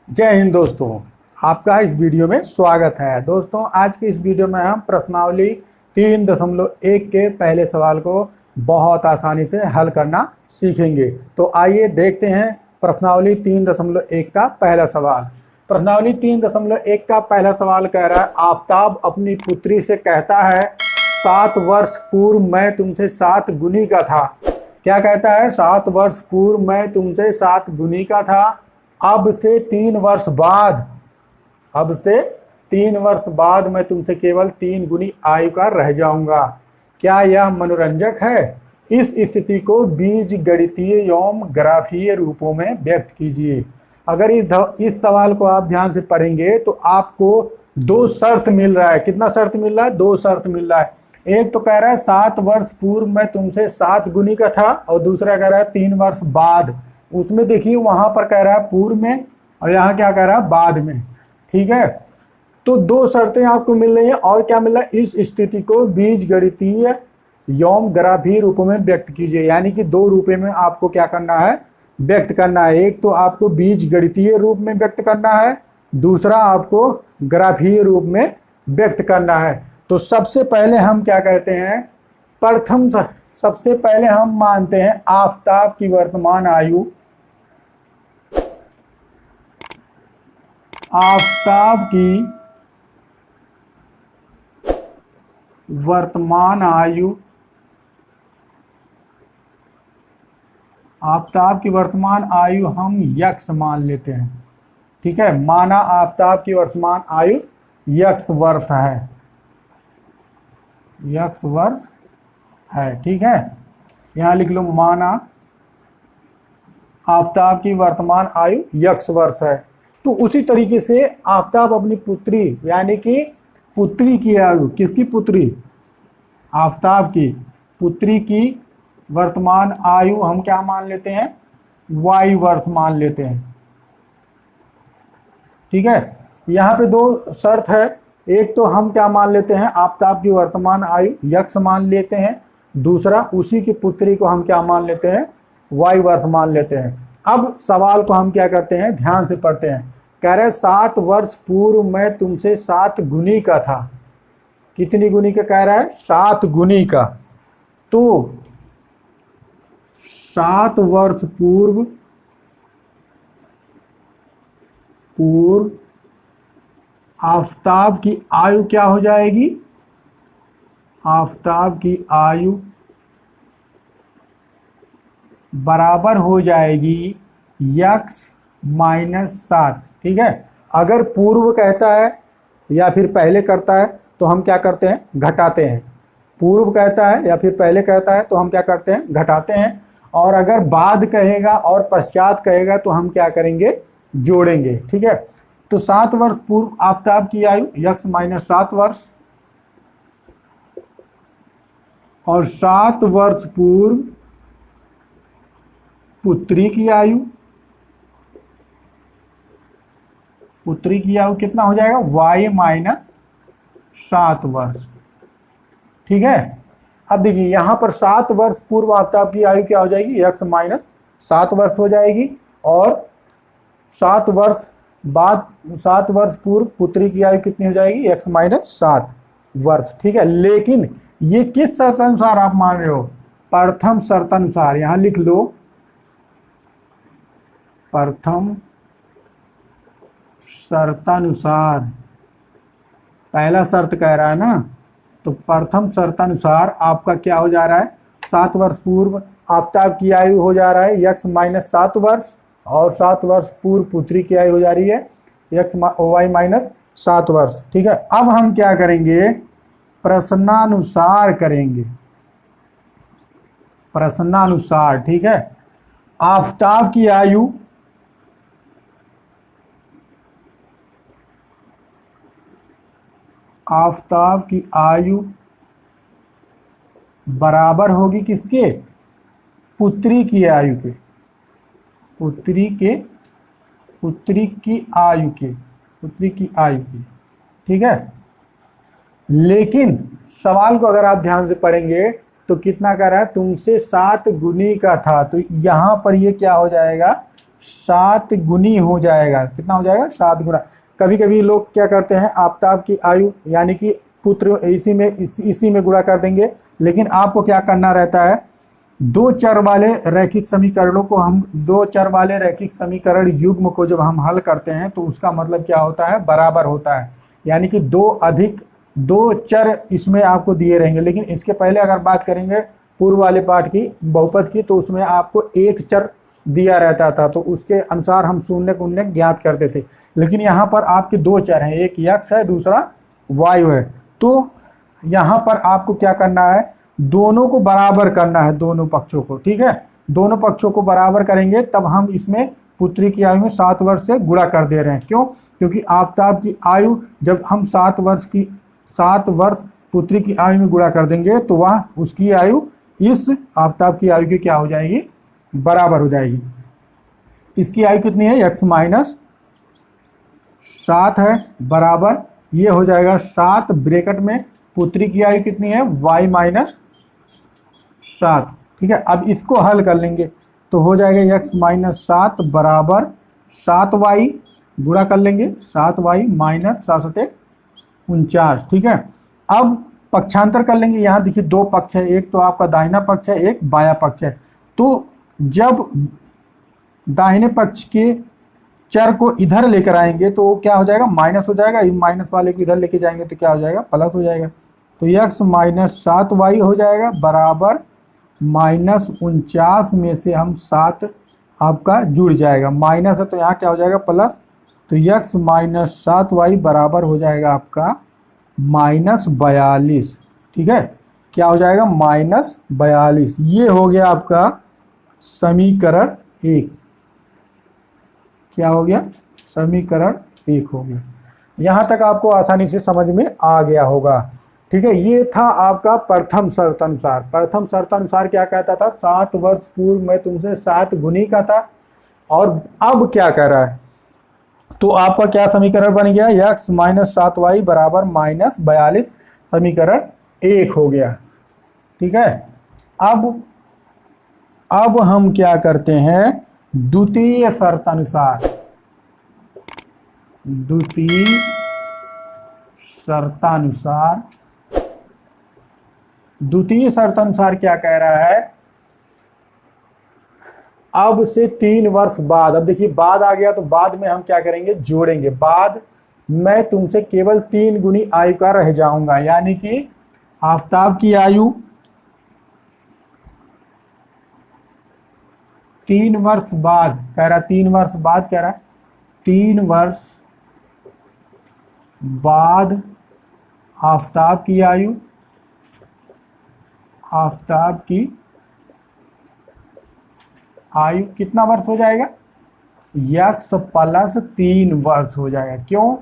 जय हिंद दोस्तों, आपका इस वीडियो में स्वागत है। दोस्तों, आज की इस वीडियो में हम प्रश्नावली 3.1 के पहले सवाल को बहुत आसानी से हल करना सीखेंगे। तो आइए देखते हैं प्रश्नावली 3.1 का पहला सवाल। प्रश्नावली 3.1 का पहला सवाल कह रहा है, आफताब अपनी पुत्री से कहता है 7 वर्ष पूर्व मैं तुमसे 7 गुनी का था। क्या कहता है? 7 वर्ष पूर्व मैं तुमसे 7 गुनी का था। अब से 3 वर्ष बाद मैं तुमसे केवल 3 गुनी आयु का रह जाऊंगा। क्या यह मनोरंजक है? इस स्थिति को बीज गणितीय एवं ग्राफीय रूपों में व्यक्त कीजिए। अगर इस सवाल को आप ध्यान से पढ़ेंगे तो आपको 2 शर्त मिल रहा है। कितना शर्त मिल रहा है? 2 शर्त मिल रहा है। एक तो कह रहा है 7 वर्ष पूर्व मैं तुमसे 7 गुनी का था, और दूसरा कह रहा है 3 वर्ष बाद। उसमें देखिए वहां पर कह रहा है पूर्व में, और यहाँ क्या कह रहा है? बाद में। ठीक है, तो 2 शर्तें आपको मिल रही है। और क्या मिल रहा है? इस स्थिति को बीज गणितीय एवं ग्राफीय रूपों में व्यक्त कीजिए। यानी कि 2 रूपों में आपको क्या करना है? व्यक्त करना है। एक तो आपको बीज गणितीय रूप में व्यक्त करना है, दूसरा आपको ग्राफीय रूप में व्यक्त करना है। तो सबसे पहले हम क्या करते हैं? सबसे पहले हम मानते हैं आफताब की वर्तमान आयु, आफताब की वर्तमान आयु, आफताब की वर्तमान आयु हम यक्स मान लेते हैं। ठीक है, माना आफताब की वर्तमान आयु यक्स वर्ष है, यक्स वर्ष है। ठीक है, यहां लिख लो माना आफताब की वर्तमान आयु यक्स वर्ष है। तो उसी तरीके से आफताब अपनी पुत्री, यानी कि पुत्री की आयु, किसकी पुत्री? आफताब की पुत्री की वर्तमान आयु हम क्या मान लेते हैं? वाई वर्ष मान लेते हैं। ठीक है, यहाँ पे 2 शर्त है। एक तो हम क्या मान लेते हैं? आफताब की वर्तमान आयु यक्स मान लेते हैं। दूसरा उसी की पुत्री को हम क्या मान लेते हैं? वाई वर्ष मान लेते हैं। अब सवाल को हम क्या करते हैं? ध्यान से पढ़ते हैं। कह रहे 7 वर्ष पूर्व मैं तुमसे 7 गुनी का था। कितनी गुनी का कह रहा है? 7 गुनी का। तो 7 वर्ष पूर्व आफताब की आयु क्या हो जाएगी? आफताब की आयु बराबर हो जाएगी यक्स माइनस 7। ठीक है, अगर पूर्व कहता है या फिर पहले करता है तो हम क्या करते हैं? घटाते हैं। पूर्व कहता है या फिर पहले कहता है तो हम क्या करते हैं? घटाते हैं। और अगर बाद कहेगा और पश्चात कहेगा तो हम क्या करेंगे? जोड़ेंगे। ठीक है, तो 7 वर्ष पूर्व आफताब की आयु यक्स माइनस 7 वर्ष, और 7 वर्ष पूर्व पुत्री की आयु, पुत्री की आयु कितना हो जाएगा? वाई माइनस 7 वर्ष। ठीक है, अब देखिए यहां पर 7 वर्ष पूर्व आफताब की आयु क्या हो जाएगी? यक्स माइनस 7 वर्ष हो जाएगी, और 7 वर्ष बाद 7 वर्ष पूर्व पुत्री की आयु कितनी हो जाएगी? यक्स माइनस 7 वर्ष। ठीक है, लेकिन ये किस शर्तानुसार आप मान रहे हो? प्रथम शर्तानुसार। यहां लिख लो प्रथम शर्तानुसार। पहला शर्त कह रहा है ना, तो प्रथम शर्तानुसार आपका क्या हो जा रहा है? 7 वर्ष पूर्व आफताब की आयु हो जा रहा है यक्स माइनस 7 वर्ष, और 7 वर्ष पूर्व पुत्री की आयु हो जा रही है यक्स वाई माइनस 7 वर्ष। ठीक है, अब हम क्या करेंगे? प्रश्नानुसार करेंगे, प्रश्नानुसार। ठीक है, आफताब की आयु बराबर होगी किसके? पुत्री की आयु के, पुत्री की आयु के। ठीक है, लेकिन सवाल को अगर आप ध्यान से पढ़ेंगे तो कितना कह रहा है? तुमसे 7 गुनी का था। तो यहां पर ये क्या हो जाएगा? 7 गुनी हो जाएगा। कितना हो जाएगा? 7 गुना। कभी कभी लोग क्या करते हैं, आफताब की आयु यानी कि पुत्र इसी में गुणा कर देंगे, लेकिन आपको क्या करना रहता है, दो चर वाले रैखिक समीकरण युग्म को जब हम हल करते हैं तो उसका मतलब क्या होता है, बराबर होता है। यानी कि दो चर इसमें आपको दिए रहेंगे, लेकिन इसके पहले अगर बात करेंगे पूर्व वाले पाठ की, बहुपद की, तो उसमें आपको एक चर दिया रहता था, तो उसके अनुसार हम शून्य उन्य ज्ञात करते थे। लेकिन यहाँ पर आपके दो चर हैं, एक यक्स है, दूसरा वायु है। तो यहाँ पर आपको क्या करना है, दोनों को बराबर करना है, दोनों पक्षों को। ठीक है, दोनों पक्षों को बराबर करेंगे तब हम इसमें पुत्री की आयु में 7 वर्ष से गुणा कर दे रहे हैं। क्यों? क्योंकि आफताब की आयु जब हम 7 वर्ष पुत्री की आयु में गुणा कर देंगे तो वह उसकी आयु इस आफताब की आयु की क्या हो जाएगी, बराबर हो जाएगी। इसकी आयु कितनी है, x माइनस 7 है, बराबर ये हो जाएगा 7 ब्रैकेट में पुत्री की आयु कितनी है, y माइनस 7। ठीक है, अब इसको हल कर लेंगे तो हो जाएगा x माइनस 7 बराबर 7y, गुणा कर लेंगे 7y माइनस 7 49। ठीक है, अब पक्षांतर कर लेंगे। यहाँ देखिए दो पक्ष है, एक तो आपका दाहिना पक्ष है, एक बायां पक्ष है। तो जब दाहिने पक्ष के चर को इधर लेकर आएंगे तो क्या हो जाएगा, माइनस हो जाएगा। माइनस वाले को इधर लेके जाएंगे तो क्या हो जाएगा, प्लस हो जाएगा। तो x माइनस 7y हो जाएगा बराबर माइनस 49 में से हम 7 आपका जुड़ जाएगा, माइनस है तो यहाँ क्या हो जाएगा, प्लस। तो x माइनस 7y बराबर हो जाएगा आपका माइनस 42। ठीक है, क्या हो जाएगा, माइनस 42। ये हो गया आपका समीकरण 1। क्या हो गया, समीकरण 1 हो गया। यहाँ तक आपको आसानी से समझ में आ गया होगा। ठीक है, ये था आपका प्रथम शर्तानुसार। प्रथम शर्तानुसार क्या कहता था, 7 वर्ष पूर्व मैं तुमसे 7 गुनी का था, और अब क्या कह रहा है, तो आपका क्या समीकरण बन गया, x माइनस 7y बराबर माइनस 42, समीकरण 1 हो गया। ठीक है, अब हम क्या करते हैं, द्वितीय शर्तानुसार क्या कह रहा है, अब से 3 वर्ष बाद, अब देखिए बाद आ गया तो बाद में हम क्या करेंगे, जोड़ेंगे। बाद मैं तुमसे केवल 3 गुनी आयु का रह जाऊंगा, यानी कि आफताब की आयु 3 वर्ष बाद कह रहा, 3 वर्ष बाद कह रहा, 3 वर्ष बाद आफताब की आयु कितना वर्ष हो जाएगा, x प्लस 3 वर्ष हो जाएगा। क्यों?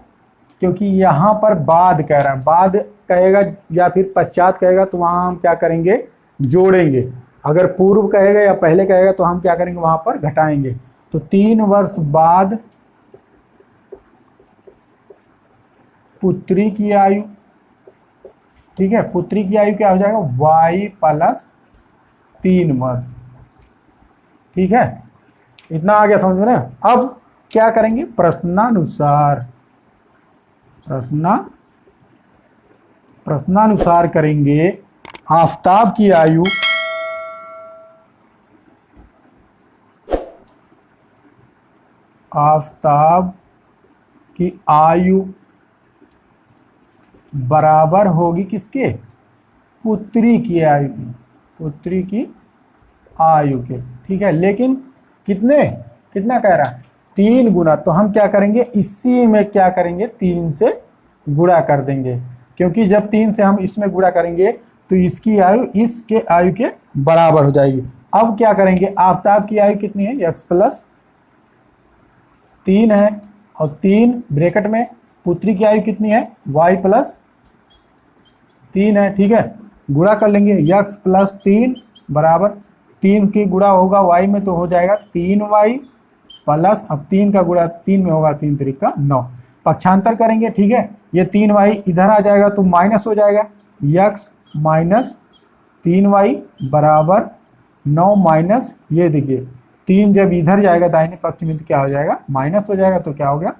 क्योंकि यहाँ पर बाद कह रहा है, बाद कहेगा या फिर पश्चात कहेगा तो वहाँ हम क्या करेंगे, जोड़ेंगे। अगर पूर्व कहेगा या पहले कहेगा तो हम क्या करेंगे, वहाँ पर घटाएंगे। तो 3 वर्ष बाद पुत्री की आयु, ठीक है, पुत्री की आयु क्या हो जाएगा, y प्लस 3 वर्ष। ठीक है, इतना आ गया समझ में ना। अब क्या करेंगे, प्रश्नानुसार करेंगे। आफताब की आयु बराबर होगी किसके, पुत्री की आयु के। ठीक है, लेकिन कितना कह रहा है, 3 गुना। तो हम क्या करेंगे, इसी में क्या करेंगे, 3 से गुणा कर देंगे, क्योंकि जब 3 से हम इसमें गुणा करेंगे तो इसकी आयु इसके आयु के बराबर हो जाएगी। अब क्या करेंगे, आफताब की आयु कितनी है, x प्लस 3 है, और 3 ब्रैकेट में पुत्री की आयु कितनी है, y प्लस 3 है। ठीक है, गुणा कर लेंगे, x प्लस 3 बराबर 3 की गुणा होगा y में तो हो जाएगा 3y प्लस, अब 3 का गुणा 3 में होगा, 3 तरीका 9। पक्षांतर करेंगे। ठीक है, ये 3y इधर आ जाएगा तो माइनस हो जाएगा, x माइनस 3y बराबर 9 माइनस, ये देखिए 3 जब इधर जाएगा दाहिने पक्ष में तो क्या हो जाएगा, माइनस हो जाएगा। तो क्या हो गया,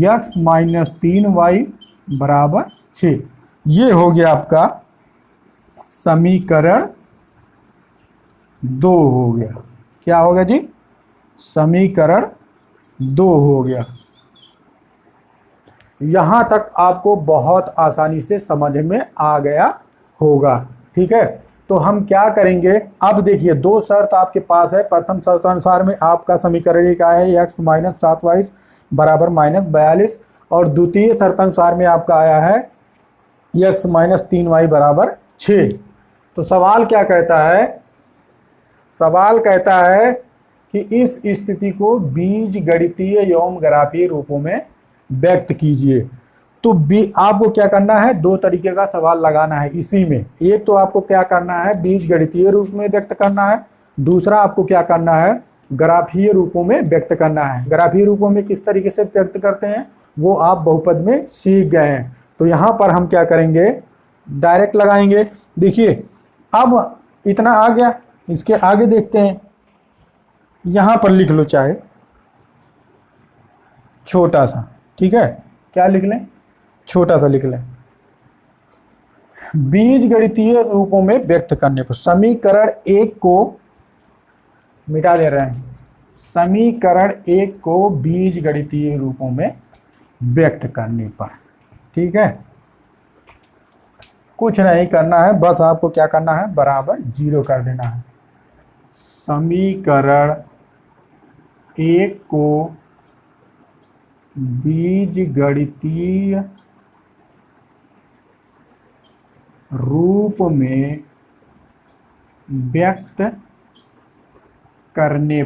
x माइनस 3y बराबर 6। ये हो गया आपका समीकरण 2 हो गया। क्या हो गया जी, समीकरण 2 हो गया। यहां तक आपको बहुत आसानी से समझ में आ गया होगा। ठीक है, तो हम क्या करेंगे, अब देखिए 2 शर्त आपके पास है। प्रथम शर्त अनुसार में आपका समीकरण एक आया है x माइनस 7y बराबर माइनस 42, और द्वितीय शर्त अनुसार में आपका आया है x माइनस 3y बराबर 6। तो सवाल क्या कहता है, सवाल कहता है कि इस स्थिति को बीज गणितीय एवं ग्राफीय रूपों में व्यक्त कीजिए। तो आपको क्या करना है, 2 तरीके का सवाल लगाना है इसी में। एक तो आपको क्या करना है, बीज गणितीय रूप में व्यक्त करना है। दूसरा आपको क्या करना है, ग्राफीय रूपों में व्यक्त करना है। ग्राफीय रूपों में किस तरीके से व्यक्त करते हैं वो आप बहुपद में सीख गए हैं। तो यहाँ पर हम क्या करेंगे, डायरेक्ट लगाएंगे। देखिए अब इतना आ गया, इसके आगे देखते हैं। यहाँ पर लिख लो चाहे छोटा सा, ठीक है, क्या लिख लें, छोटा सा लिख लें। बीज गणितीय रूपों में व्यक्त करने पर समीकरण 1 को मिटा दे रहे हैं। समीकरण 1 को बीज गणितीय रूपों में व्यक्त करने पर, ठीक है, कुछ नहीं करना है, बस आपको क्या करना है, बराबर 0 कर देना है। समीकरण 1 को बीज गणितीय रूप में व्यक्त करने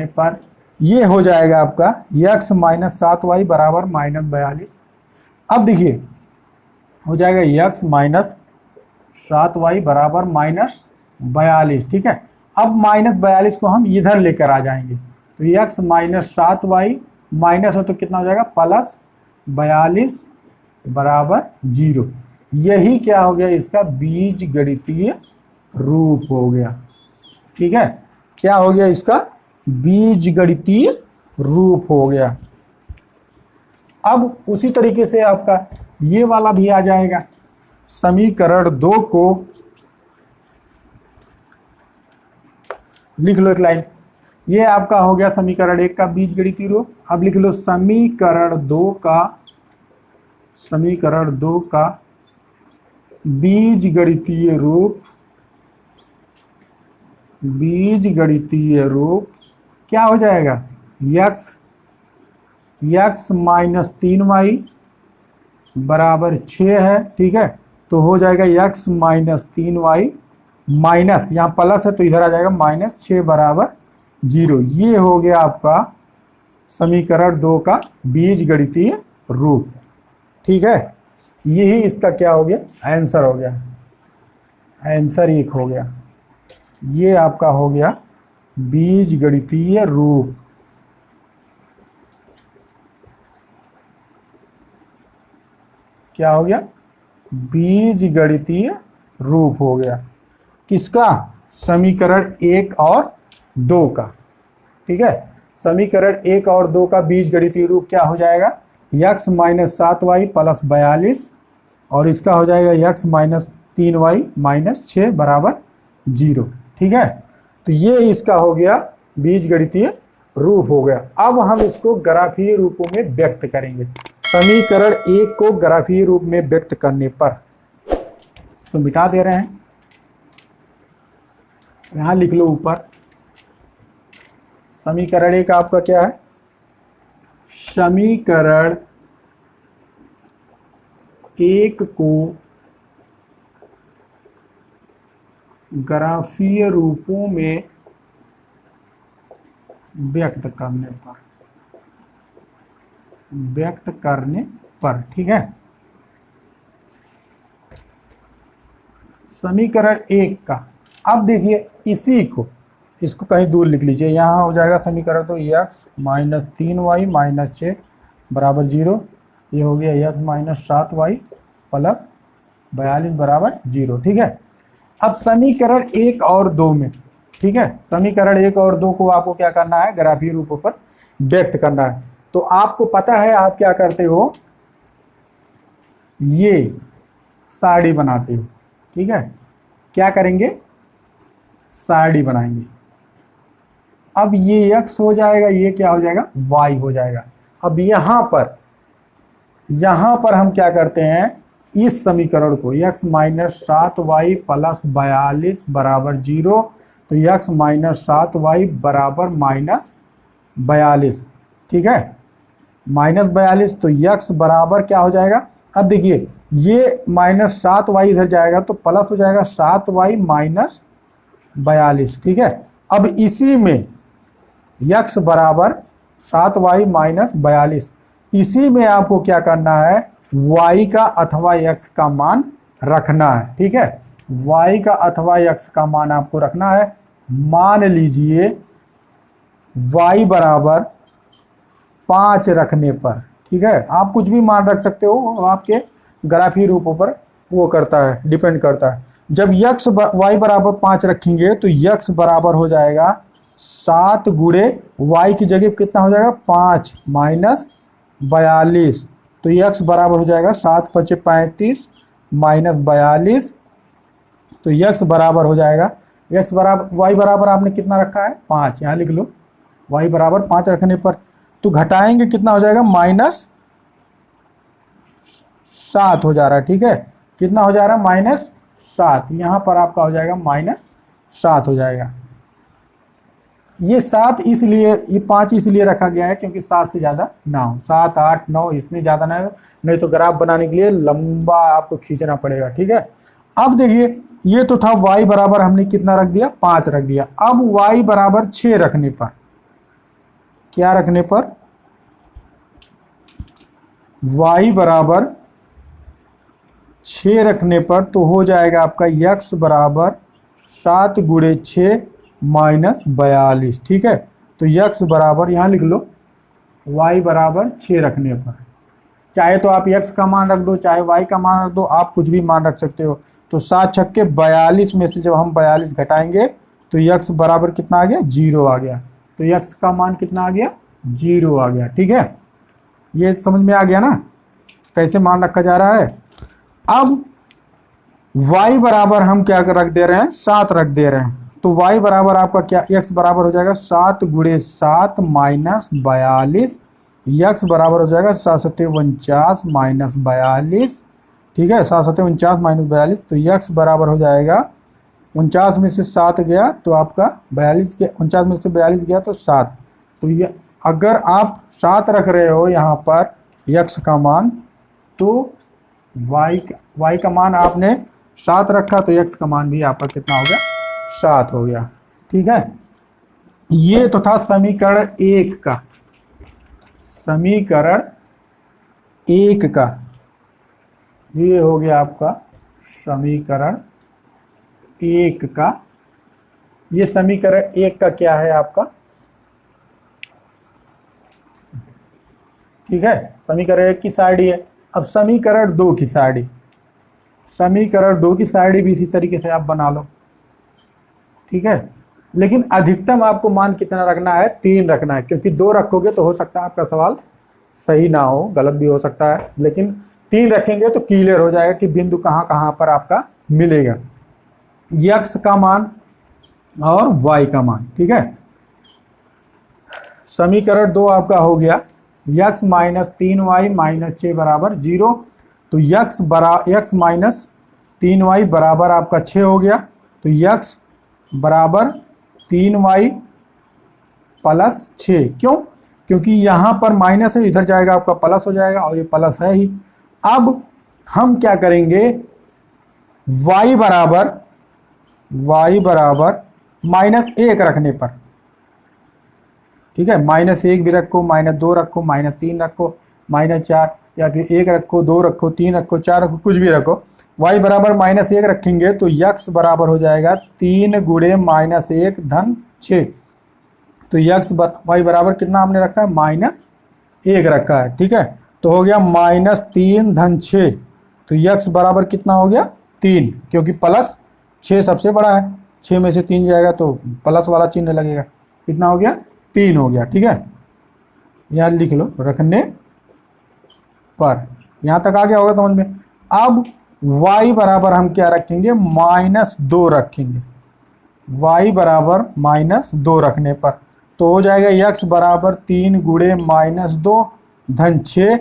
पर ये हो जाएगा आपका x माइनस 7y बराबर माइनस 42। अब देखिए हो जाएगा x माइनस 7y बराबर माइनस 42, ठीक है। अब माइनस 42 को हम इधर लेकर आ जाएंगे, तो x माइनस 7y माइनस हो तो कितना हो जाएगा, प्लस 42 बराबर 0। यही क्या हो गया, इसका बीज गणितीय रूप हो गया। ठीक है, क्या हो गया, इसका बीज गणितीय रूप हो गया। अब उसी तरीके से आपका ये वाला भी आ जाएगा। समीकरण 2 को लिख लो एक लाइन। ये आपका हो गया समीकरण 1 का बीज गणितीय रूप। अब लिख लो समीकरण 2 का बीज गणितीय रूप क्या हो जाएगा, x माइनस 3y बराबर 6 है, ठीक है। तो हो जाएगा x माइनस 3y माइनस, यहाँ प्लस है तो इधर आ जाएगा माइनस 6 बराबर 0। ये हो गया आपका समीकरण 2 का बीज गणितीय रूप, ठीक है। यही इसका क्या हो गया, आंसर हो गया, आंसर 1 हो गया। ये आपका हो गया बीज गणितीय रूप। क्या हो गया, बीज गणितीय रूप हो गया। किसका, समीकरण 1 और 2 का, ठीक है। समीकरण 1 और 2 का बीज गणितीय रूप क्या हो जाएगा, x माइनस 7y प्लस 42, और इसका हो जाएगा x माइनस 3y माइनस 6 बराबर 0, ठीक है। तो ये इसका हो गया बीज गणितीय रूप हो गया। अब हम इसको ग्राफीय रूपों में व्यक्त करेंगे। समीकरण 1 को ग्राफीय रूप में व्यक्त करने पर, इसको मिटा दे रहे हैं, यहां लिख लो ऊपर। समीकरण 1 आपका क्या है, समीकरण 1 को ग्राफीय रूपों में व्यक्त करने पर, ठीक है। समीकरण 1 का, अब देखिए इसी को, इसको कहीं दूर लिख लीजिए। यहाँ हो जाएगा समीकरण तो x माइनस 3y माइनस 6 बराबर 0। ये हो गया x माइनस 7y प्लस 42 बराबर 0, ठीक है। अब समीकरण 1 और 2 में, ठीक है, समीकरण 1 और 2 को आपको क्या करना है, ग्राफीय रूपों पर व्यक्त करना है। तो आपको पता है आप क्या करते हो, ये सारणी बनाते हो, ठीक है, क्या करेंगे, सारणी बनाएंगे। अब ये x हो जाएगा, ये क्या हो जाएगा, y हो जाएगा। अब यहां पर हम क्या करते हैं, इस समीकरण को x माइनस 7y प्लस 42 बराबर 0, तो x माइनस 7y बराबर माइनस 42, ठीक है, माइनस 42, तो x बराबर क्या हो जाएगा। अब देखिए ये माइनस 7y इधर जाएगा तो प्लस हो जाएगा 7y माइनस 42, ठीक है। अब इसी में x बराबर 7y माइनस 42, इसी में आपको क्या करना है, y का अथवा x का मान रखना है, ठीक है, y का अथवा x का मान आपको रखना है। मान लीजिए y बराबर 5 रखने पर, ठीक है, आप कुछ भी मान रख सकते हो, आपके ग्राफीय रूपों पर वो करता है, डिपेंड करता है। जब y बराबर 5 रखेंगे तो x बराबर हो जाएगा 7 गुणे y की जगह कितना हो जाएगा, 5 माइनस 42, तो x बराबर हो जाएगा 7 × 5 = 35 माइनस 42, तो x बराबर हो जाएगा, x बराबर y बराबर आपने कितना रखा है, 5, यहाँ लिख लो, y बराबर 5 रखने पर तो घटाएंगे कितना हो जाएगा, माइनस 7 हो जा रहा है, ठीक है, कितना हो जा रहा है, माइनस 7, यहाँ पर आपका हो जाएगा माइनस 7 हो जाएगा। ये 7 इसलिए, ये 5 इसलिए रखा गया है क्योंकि 7 से ज़्यादा ना हो, 7, 8, 9 इसमें ज़्यादा ना हो, नहीं तो ग्राफ बनाने के लिए लंबा आपको खींचना पड़ेगा, ठीक है। अब देखिए ये तो था y बराबर हमने कितना रख दिया, 5 रख दिया। अब y बराबर 6 रखने पर, क्या रखने पर, y बराबर 6 रखने पर तो हो जाएगा आपका x बराबर 7 गुणे 6 माइनस 42, ठीक है, तो x बराबर यहाँ लिख लो, y बराबर 6 रखने पर, चाहे तो आप x का मान रख दो, चाहे y का मान रख दो, आप कुछ भी मान रख सकते हो। तो 7 छक्के 42 में से जब हम 42 घटाएंगे तो x बराबर कितना आ गया, 0 आ गया, तो x का मान कितना आ गया, 0 आ गया, ठीक है। ये समझ में आ गया ना कैसे मान रखा जा रहा है। अब y बराबर हम क्या रख दे रहे हैं, 7 रख दे रहे हैं, तो y बराबर आपका क्या, x बराबर हो जाएगा 7 गुणे 7 माइनस 42, x बराबर हो जाएगा 7 × 7 = 49 माइनस 42, ठीक है, 7 × 7 = 49 माइनस 42, तो x बराबर हो जाएगा 49 में से 7 गया तो आपका 42 के, 49 में से 42 गया तो 7, तो ये अगर आप 7 रख रहे हो यहाँ पर x का मान, तो y का मान आपने 7 रखा तो x का मान भी आपका कितना हो गया, 7 हो गया, ठीक है। ये तो था समीकरण 1 का, समीकरण 1 का, ये हो गया आपका समीकरण 1 का। ये समीकरण 1 का क्या है आपका, ठीक है, समीकरण 1 की सारणी है। अब समीकरण 2 की सारणी, समीकरण 2 की सारणी भी इसी तरीके से आप बना लो, ठीक है, लेकिन अधिकतम आपको मान कितना रखना है, 3 रखना है, क्योंकि 2 रखोगे तो हो सकता है आपका सवाल सही ना हो, गलत भी हो सकता है, लेकिन 3 रखेंगे तो क्लियर हो जाएगा कि बिंदु कहाँ कहाँ पर आपका मिलेगा, x का मान और y का मान, ठीक है। समीकरण 2 आपका हो गया x माइनस 3y माइनस 6 बराबर 0, तो x माइनस 3y बराबर आपका 6 हो गया, तो x बराबर 3y प्लस 6, क्यों, क्योंकि यहाँ पर माइनस है, इधर जाएगा आपका प्लस हो जाएगा, और ये प्लस है ही। अब हम क्या करेंगे, y बराबर -1 रखने पर, ठीक है, -1 भी रखो, -2 रखो, -3 रखो, -4, या फिर 1 रखो, 2 रखो, 3 रखो, 4 रखो, कुछ भी रखो, y बराबर -1 रखेंगे तो x बराबर हो जाएगा 3 गुणे -1 धन 6, तो y बराबर कितना हमने रखा है, -1 रखा है, ठीक है, तो हो गया -3 धन 6, तो x बराबर कितना हो गया, 3, क्योंकि प्लस 6 सबसे बड़ा है, 6 में से 3 जाएगा तो प्लस वाला चिन्ह लगेगा। कितना हो गया? 3 हो गया। ठीक है, यहाँ लिख लो रखने पर। यहाँ तक आ गया होगा समझ में। अब y बराबर हम क्या रखेंगे? -2 रखेंगे। y बराबर -2 रखने पर तो हो जाएगा x बराबर 3 गुणे -2 धन 6।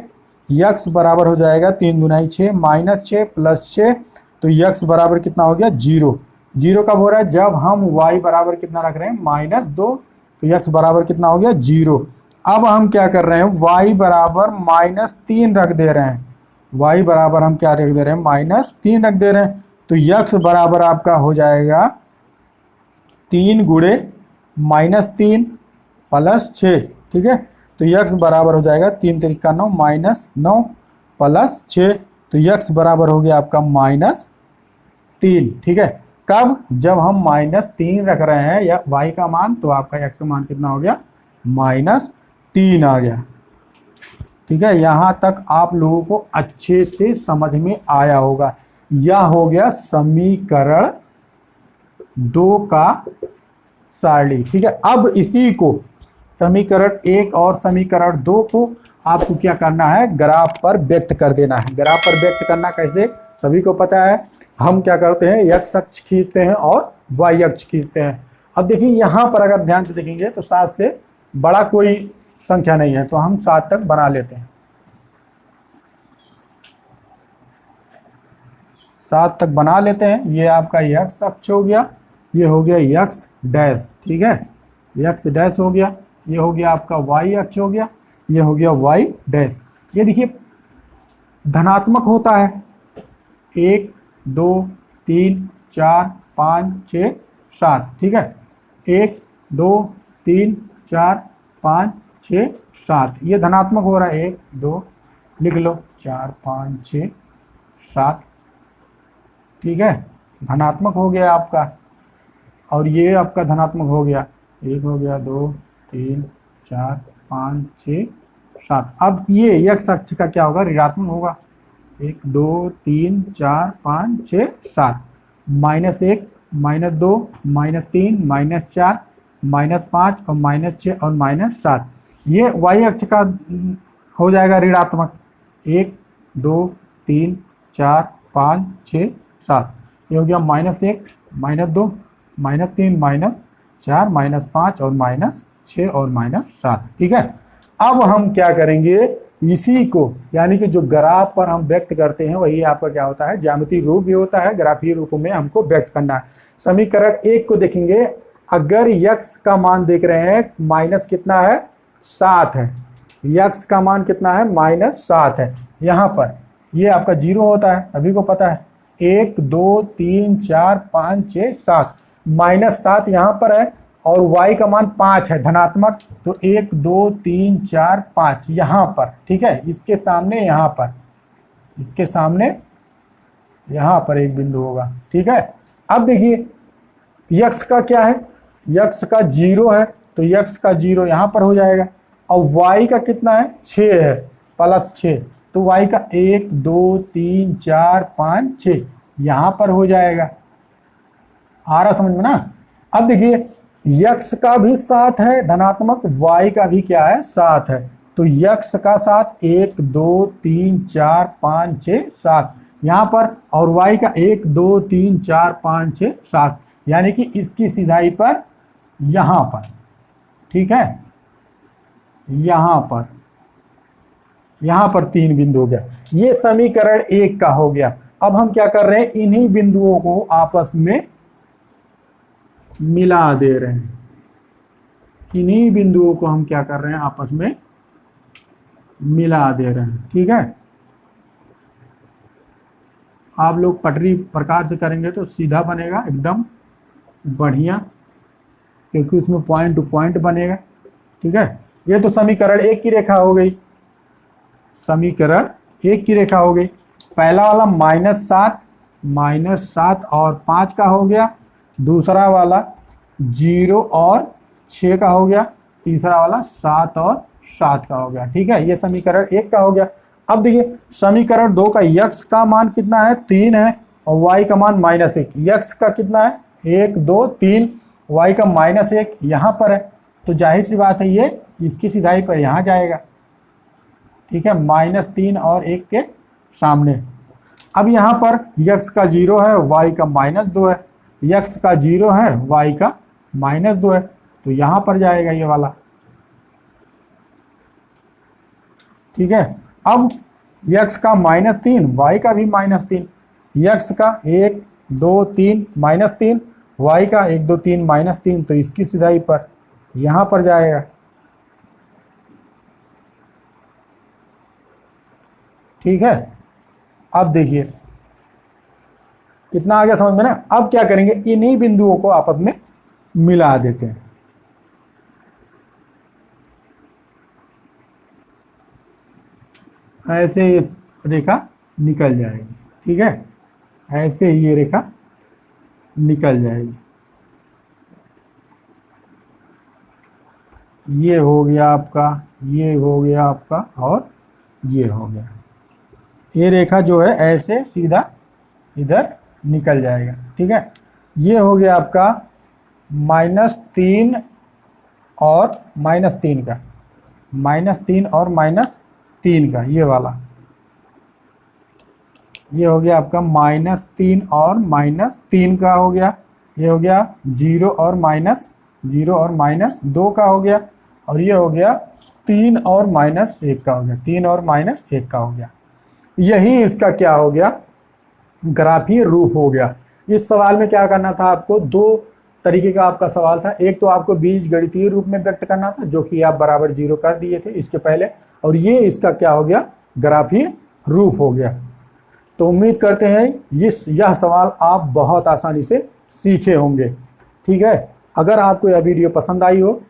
x बराबर हो जाएगा 3 गुना 6 -6 प्लस 6, तो x बराबर कितना हो गया? 0। 0 कब हो रहा है? जब हम y बराबर कितना रख रहे हैं? -2, तो x बराबर कितना हो गया? 0। अब हम क्या कर रहे हैं? y बराबर -3 रख दे रहे हैं। y बराबर हम क्या रख दे रहे हैं? -3 रख दे रहे हैं। तो x बराबर आपका हो जाएगा 3 गुणे -3 प्लस 6। ठीक है, तो x बराबर हो जाएगा 3 तरीका 9 -9 प्लस 6, तो x बराबर हो गया आपका -3। ठीक है, कब? जब हम -3 रख रहे हैं या y का मान, तो आपका x का मान कितना हो गया? -3 आ गया। ठीक है, यहाँ तक आप लोगों को अच्छे से समझ में आया होगा। यह हो गया समीकरण 2 का सारणी। ठीक है, अब इसी को समीकरण 1 और समीकरण 2 को आपको क्या करना है? ग्राफ पर व्यक्त कर देना है। ग्राफ पर व्यक्त करना कैसे? सभी को पता है। हम क्या करते हैं? x अक्ष खींचते हैं और y अक्ष खींचते हैं। अब देखिए यहाँ पर अगर ध्यान से देखेंगे तो 7 से बड़ा कोई संख्या नहीं है, तो हम 7 तक बना लेते हैं। 7 तक बना लेते हैं। ये आपका x अक्ष हो गया, ये हो गया x डैश। ठीक है, x डैश हो गया, ये हो गया आपका y अक्ष हो गया, ये हो गया y डैश। ये देखिए धनात्मक होता है। 1 2 3 4 5 6 7। ठीक है, 1 2 3 4 5 6 7, ये धनात्मक हो रहा है। 1 2 लिख लो, 4 5 6 7। ठीक है, धनात्मक हो गया आपका, और ये आपका धनात्मक हो गया। 1 हो गया, 2 3 4 5 6 7। अब ये x अक्ष का क्या होगा? ऋणात्मक होगा। 1 2 3 4 5 6 7, -1 -2 -3 -4 -5 और -6 और -7। ये y अक्ष का हो जाएगा ऋणात्मक। 1 2 3 4 5 6 7, ये हो गया -1 -2 -3 -4 -5 और -6 और -7। ठीक है, अब हम क्या करेंगे? इसी को यानी कि जो ग्राफ पर हम व्यक्त करते हैं वही आपका क्या होता है? ज्यामितीय रूप भी होता है, ग्राफीय रूप में हमको व्यक्त करना है। समीकरण 1 को देखेंगे, अगर x का मान देख रहे हैं माइनस कितना है? 7 है। x का मान कितना है? -7 है। यहाँ पर ये आपका 0 होता है, सभी को पता है। 1 2 3 4 5 6 7, -7 यहाँ पर है और y का मान 5 है धनात्मक, तो 1 2 3 4 5 यहाँ पर। ठीक है, इसके सामने यहाँ पर, इसके सामने यहाँ पर एक बिंदु होगा। ठीक है, अब देखिए x का क्या है? x का 0 है, तो x का 0 यहाँ पर हो जाएगा, और y का कितना है? 6 है, +6, तो y का 1 2 3 4 5 6 यहाँ पर हो जाएगा। आ रहा समझ में ना? अब देखिए x का भी 7 है धनात्मक, y का भी क्या है? 7 है, तो x का 7 1 2 3 4 5 6 7 यहाँ पर, और y का 1 2 3 4 5 6 7, यानी कि इसकी सीधाई पर यहाँ पर। ठीक है, यहाँ पर 3 बिंदु हो गया। ये समीकरण 1 का हो गया। अब हम क्या कर रहे हैं? इन्हीं बिंदुओं को आपस में मिला दे रहे हैं। इन्हीं बिंदुओं को हम क्या कर रहे हैं? आपस में मिला दे रहे हैं। ठीक है, आप लोग पटरी प्रकार से करेंगे तो सीधा बनेगा एकदम बढ़िया, क्योंकि उसमें पॉइंट टू पॉइंट बनेगा। ठीक है, ये तो समीकरण 1 की रेखा हो गई। समीकरण 1 की रेखा हो गई। पहला वाला -7 और 5 का हो गया, दूसरा वाला 0 और 6 का हो गया, तीसरा वाला 7 और 7 का हो गया। ठीक है, ये समीकरण 1 का हो गया। अब देखिए समीकरण 2 का x का मान कितना है? 3 है, और y का मान -1, x का कितना है 1 2 3, y का -1 यहाँ पर है, तो जाहिर सी बात है ये इसकी सिधाई पर यहाँ जाएगा, ठीक है, -3 और 1 के सामने। अब यहाँ पर x का 0 है, y का -2 है, x का 0 है, y का -2 है, तो यहाँ पर जाएगा ये वाला, ठीक है। अब x का -3, y का भी -3, x का 1 2 3 -3, y का 1 2 3 -3, तो इसकी सिधाई पर यहाँ पर जाएगा, ठीक है। अब देखिए इतना आ गया समझ में ना। अब क्या करेंगे, इन्हीं बिंदुओं को आपस में मिला देते हैं। ऐसे ये रेखा निकल जाएगी, ठीक है, ऐसे ही ये रेखा निकल जाएगी। ये हो गया आपका, ये हो गया आपका, और ये हो गया। ये रेखा जो है ऐसे सीधा इधर निकल जाएगा, ठीक है। ये हो गया आपका -3 और -3 का, -3 और -3 का, ये वाला। ये हो गया आपका -3 और -3 का हो गया। ये हो गया 0 और -2 का हो गया। और ये हो गया 3 और -1 का हो गया, 3 और -1 का हो गया। यही इसका क्या हो गया, ग्राफीय रूप हो गया। इस सवाल में क्या करना था आपको, दो तरीके का आपका सवाल था। एक तो आपको बीज गणितीय रूप में व्यक्त करना था, जो कि आप बराबर 0 कर दिए थे इसके पहले, और ये इसका क्या हो गया, ग्राफीय रूप हो गया। तो उम्मीद करते हैं यह सवाल आप बहुत आसानी से सीखे होंगे, ठीक है। अगर आपको यह वीडियो पसंद आई हो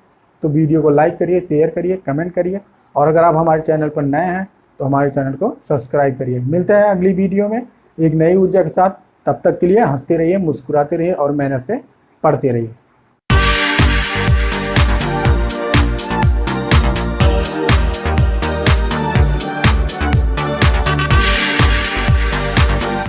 तो वीडियो को लाइक करिए, शेयर करिए, कमेंट करिए, और अगर आप हमारे चैनल पर नए हैं तो हमारे चैनल को सब्सक्राइब करिए। मिलते हैं अगली वीडियो में एक नई ऊर्जा के साथ। तब तक के लिए हंसते रहिए, मुस्कुराते रहिए और मेहनत से पढ़ते रहिए।